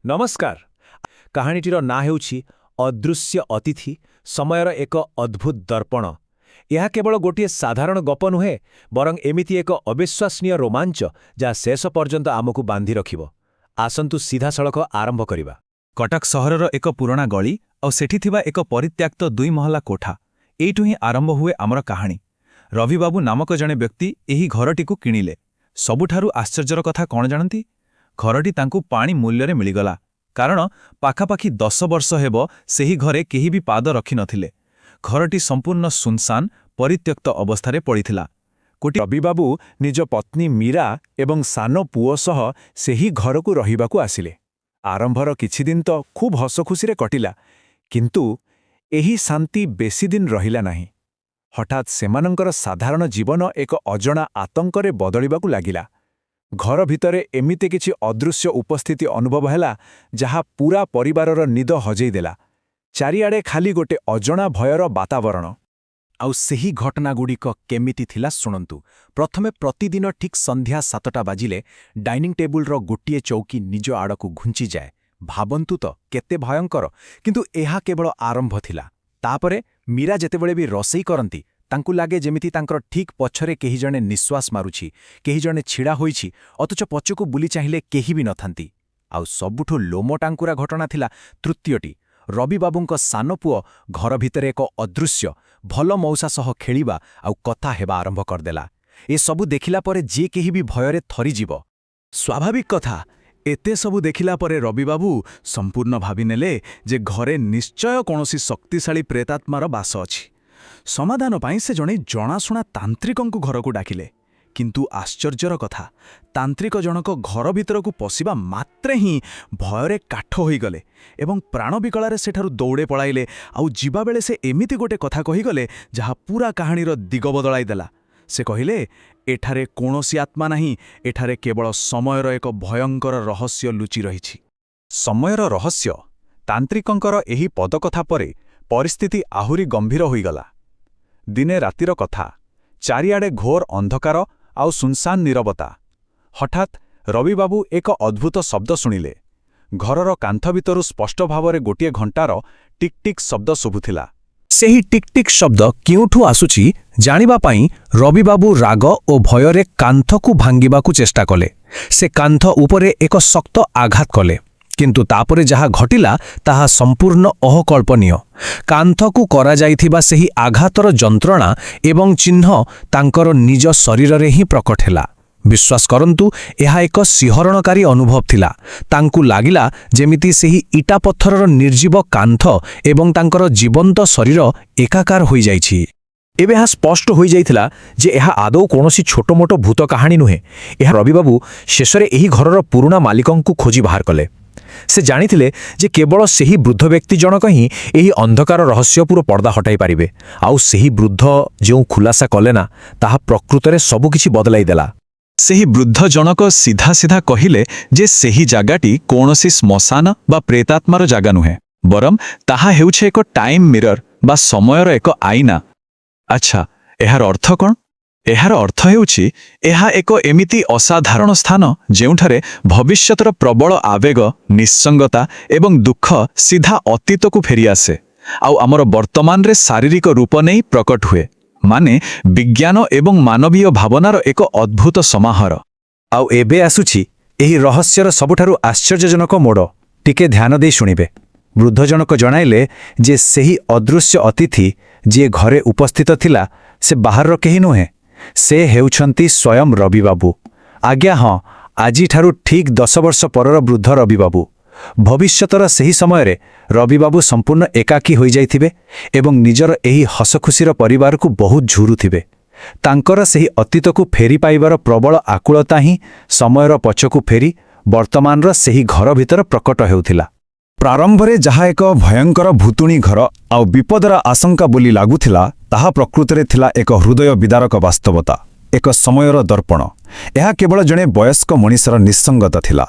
ନମସ୍କାର। କାହାଣୀଟିର ନାଁ ହେଉଛି ଅଦୃଶ୍ୟ ଅତିଥି, ସମୟର ଏକ ଅଦ୍ଭୁତ ଦର୍ପଣ। ଏହା କେବଳ ଗୋଟିଏ ସାଧାରଣ ଗପ ନୁହେଁ, ବରଂ ଏମିତି ଏକ ଅବିଶ୍ୱାସନୀୟ ରୋମାଞ୍ଚ ଯାହା ଶେଷ ପର୍ଯ୍ୟନ୍ତ ଆମକୁ ବାନ୍ଧି ରଖିବ। ଆସନ୍ତୁ ସିଧାସଳଖ ଆରମ୍ଭ କରିବା। କଟକ ସହରର ଏକ ପୁରୁଣା ଗଳି ଆଉ ସେଠି ଥିବା ଏକ ପରିତ୍ୟକ୍ତ 2 ମହଲା କୋଠା। ଏଇଠୁ ହିଁ ଆରମ୍ଭ ହୁଏ ଆମର କାହାଣୀ। ରବିବାବୁ ନାମକ ଜଣେ ବ୍ୟକ୍ତି ଏହି ଘରଟିକୁ କିଣିଲେ। ସବୁଠାରୁ ଆଶ୍ଚର୍ଯ୍ୟର କଥା କ'ଣ ଜାଣନ୍ତି? ଘରଟି ତାଙ୍କୁ ପାଣି ମୂଲ୍ୟରେ ମିଳିଗଲା, କାରଣ ପାଖାପାଖି 10 ବର୍ଷ ହେବ ସେହି ଘରେ କେହି ବି ପାଦ ରଖିନଥିଲେ। ଘରଟି ସମ୍ପୂର୍ଣ୍ଣ ସୁନସାନ, ପରିତ୍ୟକ୍ତ ଅବସ୍ଥାରେ ପଡ଼ିଥିଲା। ରବିବାବୁ ନିଜ ପତ୍ନୀ ମୀରା ଏବଂ ସାନ ପୁଅ ସହ ସେହି ଘରକୁ ରହିବାକୁ ଆସିଲେ। ଆରମ୍ଭର କିଛିଦିନ ତ ଖୁବ୍ ହସଖୁସିରେ କଟିଲା, କିନ୍ତୁ ଏହି ଶାନ୍ତି ବେଶୀଦିନ ରହିଲା ନାହିଁ। ହଠାତ୍ ସେମାନଙ୍କର ସାଧାରଣ ଜୀବନ ଏକ ଅଜଣା ଆତଙ୍କରେ ବଦଳିବାକୁ ଲାଗିଲା। ଘର ଭିତରେ ଏମିତି କିଛି ଅଦୃଶ୍ୟ ଉପସ୍ଥିତି ଅନୁଭବ ହେଲା, ଯାହା ପୂରା ପରିବାରର ନିଦ ହଜେଇଦେଲା। ଚାରିଆଡ଼େ ଖାଲି ଗୋଟେ ଅଜଣା ଭୟର ବାତାବରଣ। ଆଉ ସେହି ଘଟଣାଗୁଡ଼ିକ କେମିତି ଥିଲା ଶୁଣନ୍ତୁ। ପ୍ରଥମେ ପ୍ରତିଦିନ ଠିକ୍ ସନ୍ଧ୍ୟା 7ଟା ବାଜିଲେ ଡାଇନିଂ ଟେବୁଲର ଗୋଟିଏ ଚୌକି ନିଜ ଆଡ଼କୁ ଘୁଞ୍ଚିଯାଏ। ଭାବନ୍ତୁ ତ କେତେ ଭୟଙ୍କର! କିନ୍ତୁ ଏହା କେବଳ ଆରମ୍ଭ ଥିଲା। ତାପରେ ମୀରା ଯେତେବେଳେ ବି ରୋଷେଇ କରନ୍ତି, ତାଙ୍କୁ ଲାଗେ ଯେମିତି ତାଙ୍କର ଠିକ୍ ପଛରେ କେହି ଜଣେ ନିଶ୍ୱାସ ମାରୁଛି, କେହି ଜଣେ ଛିଡ଼ା ହୋଇଛି, ଅଥଚ ପଛକୁ ବୁଲି ଚାହିଁଲେ କେହି ବି ନଥାନ୍ତି। ଆଉ ସବୁଠୁ ଲୋମଟାଙ୍କୁରା ଘଟଣା ଥିଲା ତୃତୀୟଟି। ରବିବାବୁଙ୍କ ସାନ ପୁଅ ଘର ଭିତରେ ଏକ ଅଦୃଶ୍ୟ ଭଲ ମଉସା ସହ ଖେଳିବା ଆଉ କଥା ହେବା ଆରମ୍ଭ କରିଦେଲା। ଏସବୁ ଦେଖିଲା ପରେ ଯିଏ କେହି ବି ଭୟରେ ଥରିଯିବ। ସ୍ୱାଭାବିକ କଥା। ଏତେ ସବୁ ଦେଖିଲା ପରେ ରବିବାବୁ ସମ୍ପୂର୍ଣ୍ଣ ଭାବିନେଲେ ଯେ ଘରେ ନିଶ୍ଚୟ କୌଣସି ଶକ୍ତିଶାଳୀ ପ୍ରେତାତ୍ମାର ବାସ ଅଛି। ସମାଧାନ ପାଇଁ ସେ ଜଣେ ଜଣାଶୁଣା ତାନ୍ତ୍ରିକଙ୍କୁ ଘରକୁ ଡାକିଲେ। କିନ୍ତୁ ଆଶ୍ଚର୍ଯ୍ୟର କଥା, ତାନ୍ତ୍ରିକ ଜଣକ ଘର ଭିତରକୁ ପଶିବା ମାତ୍ରେ ହିଁ ଭୟରେ କାଠ ହୋଇଗଲେ ଏବଂ ପ୍ରାଣ ବିକଳରେ ସେଠାରୁ ଦୌଡ଼େ ପଳାଇଲେ। ଆଉ ଯିବାବେଳେ ସେ ଏମିତି ଗୋଟେ କଥା କହିଗଲେ, ଯାହା ପୂରା କାହାଣୀର ଦିଗ ବଦଳାଇ ଦେଲା। ସେ କହିଲେ, ଏଠାରେ କୌଣସି ଆତ୍ମା ନାହିଁ, ଏଠାରେ କେବଳ ସମୟର ଏକ ଭୟଙ୍କର ରହସ୍ୟ ଲୁଚି ରହିଛି। ସମୟର ରହସ୍ୟ। ତାନ୍ତ୍ରିକଙ୍କର ଏହି ପଦକଥା ପରେ ପରିସ୍ଥିତି ଆହୁରି ଗମ୍ଭୀର ହୋଇଗଲା। ଦିନେ ରାତିର କଥା। ଚାରିଆଡ଼େ ଘୋର ଅନ୍ଧକାର ଆଉ ସୁନସାନ ନୀରବତା। ହଠାତ୍ ରବିବାବୁ ଏକ ଅଦ୍ଭୁତ ଶବ୍ଦ ଶୁଣିଲେ। ଘରର କାନ୍ଥ ଭିତରୁ ସ୍ପଷ୍ଟ ଭାବରେ ଗୋଟିଏ ଘଣ୍ଟାର ଟିକ୍ ଟିକ୍ ଶବ୍ଦ ଶୁଭୁଥିଲା। ସେହି ଟିକ୍ ଟିକ୍ ଶବ୍ଦ କେଉଁଠୁ ଆସୁଛି ଜାଣିବା ପାଇଁ ରବିବାବୁ ରାଗ ଓ ଭୟରେ କାନ୍ଥକୁ ଭାଙ୍ଗିବାକୁ ଚେଷ୍ଟା କଲେ। ସେ କାନ୍ଥ ଉପରେ ଏକ ଶକ୍ତ ଆଘାତ କଲେ, କିନ୍ତୁ ତାପରେ ଯାହା ଘଟିଲା ତାହା ସମ୍ପୂର୍ଣ୍ଣ ଅକଳ୍ପନୀୟ। କାନ୍ଥକୁ କରାଯାଇଥିବା ସେହି ଆଘାତର ଯନ୍ତ୍ରଣା ଏବଂ ଚିହ୍ନ ତାଙ୍କର ନିଜ ଶରୀରରେ ହିଁ ପ୍ରକଟ ହେଲା। ବିଶ୍ୱାସ କରନ୍ତୁ, ଏହା ଏକ ଶିହରଣକାରୀ ଅନୁଭବ ଥିଲା। ତାଙ୍କୁ ଲାଗିଲା ଯେମିତି ସେହି ଇଟା ପଥରର ନିର୍ଜୀବ କାନ୍ଥ ଏବଂ ତାଙ୍କର ଜୀବନ୍ତ ଶରୀର ଏକାକାର ହୋଇଯାଇଛି। ଏବେ ଏହା ସ୍ପଷ୍ଟ ହୋଇଯାଇଥିଲା ଯେ ଏହା ଆଦୌ କୌଣସି ଛୋଟମୋଟ ଭୂତ କାହାଣୀ ନୁହେଁ। ଏହା ରବିବାବୁ ଶେଷରେ ଏହି ଘରର ପୁରୁଣା ମାଲିକଙ୍କୁ ଖୋଜି ବାହାର କଲେ। ସେ ଜାଣିଥିଲେ ଯେ କେବଳ ସେହି ବୃଦ୍ଧ ବ୍ୟକ୍ତି ଜଣକ ହିଁ ଏହି ଅନ୍ଧକାର ରହସ୍ୟପୁର ପର୍ଦ୍ଦା ହଟାଇ ପାରିବେ। ଆଉ ସେହି ବୃଦ୍ଧ ଯେଉଁ ଖୁଲାସା କଲେ ନା, ତାହା ପ୍ରକୃତରେ ସବୁକିଛି ବଦଳାଇ ଦେଲା। ସେହି ବୃଦ୍ଧ ଜଣକ ସିଧା ସିଧା କହିଲେ ଯେ ସେହି ଜାଗାଟି କୌଣସି ଶ୍ମଶାନ ବା ପ୍ରେତାତ୍ମାର ଜାଗା ନୁହେଁ, ବରଂ ତାହା ହେଉଛି ଏକ ଟାଇମ୍ ମିରର ବା ସମୟର ଏକ ଆଇନା। ଆଚ୍ଛା, ଏହାର ଅର୍ଥ କ'ଣ? ଏହାର ଅର୍ଥ ହେଉଛି ଏହା ଏକ ଏମିତି ଅସାଧାରଣ ସ୍ଥାନ ଯେଉଁଠାରେ ଭବିଷ୍ୟତର ପ୍ରବଳ ଆବେଗ, ନିଃସଙ୍ଗତା ଏବଂ ଦୁଃଖ ସିଧା ଅତୀତକୁ ଫେରିଆସେ ଆଉ ଆମର ବର୍ତ୍ତମାନରେ ଶାରୀରିକ ରୂପ ନେଇ ପ୍ରକଟ ହୁଏ। ମାନେ ବିଜ୍ଞାନ ଏବଂ ମାନବୀୟ ଭାବନାର ଏକ ଅଦ୍ଭୁତ ସମାହାର। ଆଉ ଏବେ ଆସୁଛି ଏହି ରହସ୍ୟର ସବୁଠାରୁ ଆଶ୍ଚର୍ଯ୍ୟଜନକ ମୋଡ଼। ଟିକେ ଧ୍ୟାନ ଦେଇ ଶୁଣିବେ। ବୃଦ୍ଧ ଜଣକ ଜଣାଇଲେ ଯେ ସେହି ଅଦୃଶ୍ୟ ଅତିଥି ଯିଏ ଘରେ ଉପସ୍ଥିତ ଥିଲା, ସେ ବାହାରର କେହି ନୁହେଁ। ସେ ହେଉଛନ୍ତି ସ୍ୱୟଂ ରବିବାବୁ। ଆଜ୍ଞା ହଁ, ଆଜିଠାରୁ ଠିକ୍ 10 ବର୍ଷ ପରର ବୃଦ୍ଧ ରବିବାବୁ। ଭବିଷ୍ୟତର ସେହି ସମୟରେ ରବିବାବୁ ସମ୍ପୂର୍ଣ୍ଣ ଏକାକୀ ହୋଇଯାଇଥିବେ ଏବଂ ନିଜର ଏହି ହସଖୁସିର ପରିବାରକୁ ବହୁତ ଝୁରୁଥିବେ। ତାଙ୍କର ସେହି ଅତୀତକୁ ଫେରି ପାଇବାର ପ୍ରବଳ ଆକୁଳତା ହିଁ ସମୟର ପଛକୁ ଫେରି ବର୍ତ୍ତମାନର ସେହି ଘର ଭିତର ପ୍ରକଟ ହେଉଥିଲା। ପ୍ରାରମ୍ଭରେ ଯାହା ଏକ ଭୟଙ୍କର ଭୁତୁଣି ଘର ଆଉ ବିପଦର ଆଶଙ୍କା ବୋଲି ଲାଗୁଥିଲା, ତାହା ପ୍ରକୃତରେ ଥିଲା ଏକ ହୃଦୟ ବିଦାରକ ବାସ୍ତବତା, ଏକ ସମୟର ଦର୍ପଣ। ଏହା କେବଳ ଜଣେ ବୟସ୍କ ମଣିଷର ନିଃସଙ୍ଗତା ଥିଲା,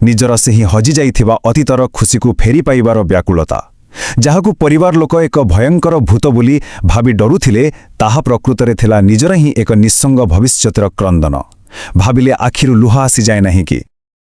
ନିଜର ସେହି ହଜିଯାଇଥିବା ଅତୀତର ଖୁସିକୁ ଫେରି ପାଇବାର ବ୍ୟାକୁଳତା। ଯାହାକୁ ପରିବାର ଲୋକ ଏକ ଭୟଙ୍କର ଭୂତ ବୋଲି ଭାବି ଡରୁଥିଲେ, ତାହା ପ୍ରକୃତରେ ଥିଲା ନିଜର ହିଁ ଏକ ନିଃସଙ୍ଗ ଭବିଷ୍ୟତର କ୍ରନ୍ଦନ। ଭାବିଲେ ଆଖିରୁ ଲୁହ ଆସିଯାଏ ନାହିଁ କି?